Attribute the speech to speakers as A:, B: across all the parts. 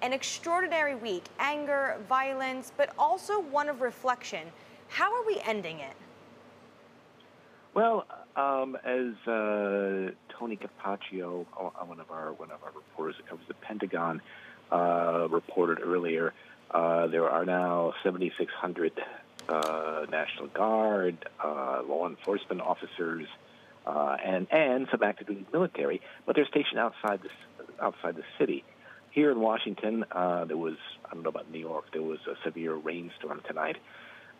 A: An extraordinary week, anger, violence, but also one of reflection. How are we ending it?
B: Well, as Tony Capaccio, one of our reporters that covers the Pentagon, reported earlier, there are now 7,600 National Guard, law enforcement officers, and some active duty military, but they're stationed outside the city. Here in Washington, there was, I don't know about New York, there was a severe rainstorm tonight,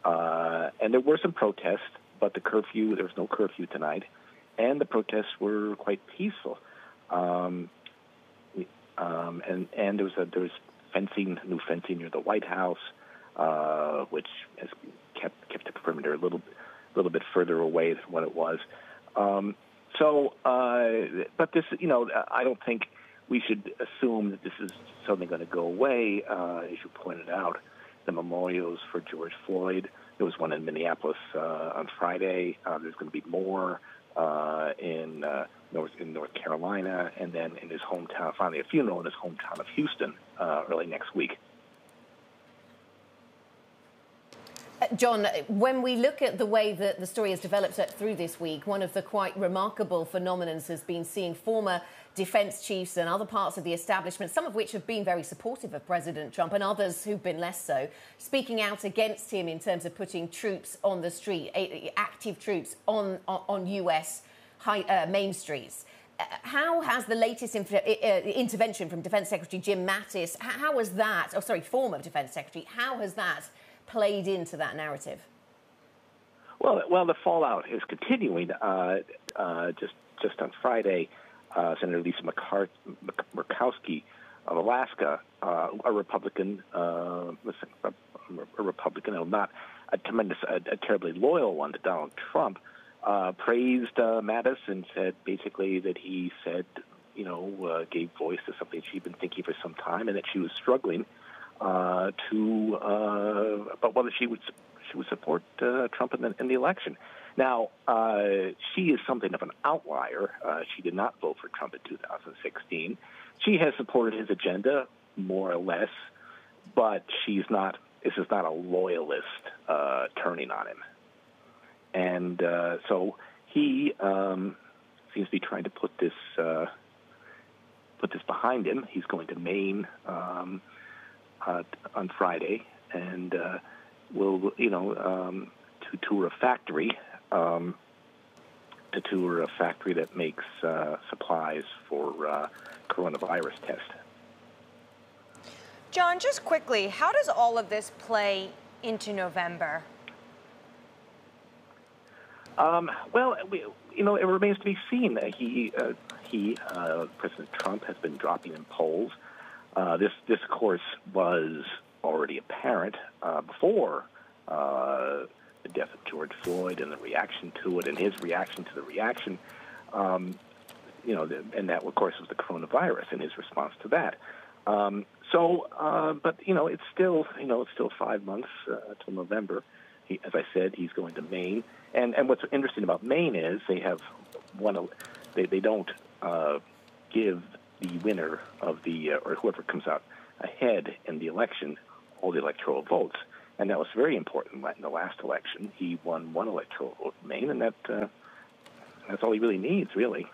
B: and there were some protests, but there was no curfew tonight, and the protests were quite peaceful. And there was new fencing near the White House, which has kept the perimeter a little bit further away than what it was. But this, I don't think we should assume that this is suddenly going to go away. As you pointed out, the memorials for George Floyd. There was one in Minneapolis on Friday. There's going to be more in North Carolina, and then in his hometown, finally a funeral in his hometown of Houston early next week.
C: John, when we look at the way that the story has developed through this week, one of the quite remarkable phenomena has been seeing former defense chiefs and other parts of the establishment, some of which have been very supportive of President Trump and others who've been less so, speaking out against him in terms of putting troops on the street, active troops on U.S. main streets. How has the latest intervention from Defense Secretary Jim Mattis, former Defense Secretary, how has that played into that narrative?
B: Well, the fallout is continuing. Just on Friday, Senator Lisa Murkowski of Alaska, a Republican, not a terribly loyal one to Donald Trump, praised Mattis and said basically that he said, gave voice to something she'd been thinking for some time, and that she was struggling about whether she would support Trump in the election. Now, she is something of an outlier. She did not vote for Trump in 2016. She has supported his agenda more or less, but this is not a loyalist turning on him. And so he seems to be trying to put this behind him. He's going to Maine on Friday, and will to tour a factory that makes supplies for coronavirus test.
A: John, just quickly, how does all of this play into November?
B: It remains to be seen. President Trump has been dropping in polls. This, of course, was already apparent before the death of George Floyd and the reaction to it, and his reaction to the reaction. And that, of course, was the coronavirus and his response to that. But it's still 5 months till November. As I said, he's going to Maine. And what's interesting about Maine is they have they don't give the winner of or whoever comes out ahead in the election all the electoral votes. And that was very important in the last election. He won one electoral vote in Maine, and that's all he really needs, really.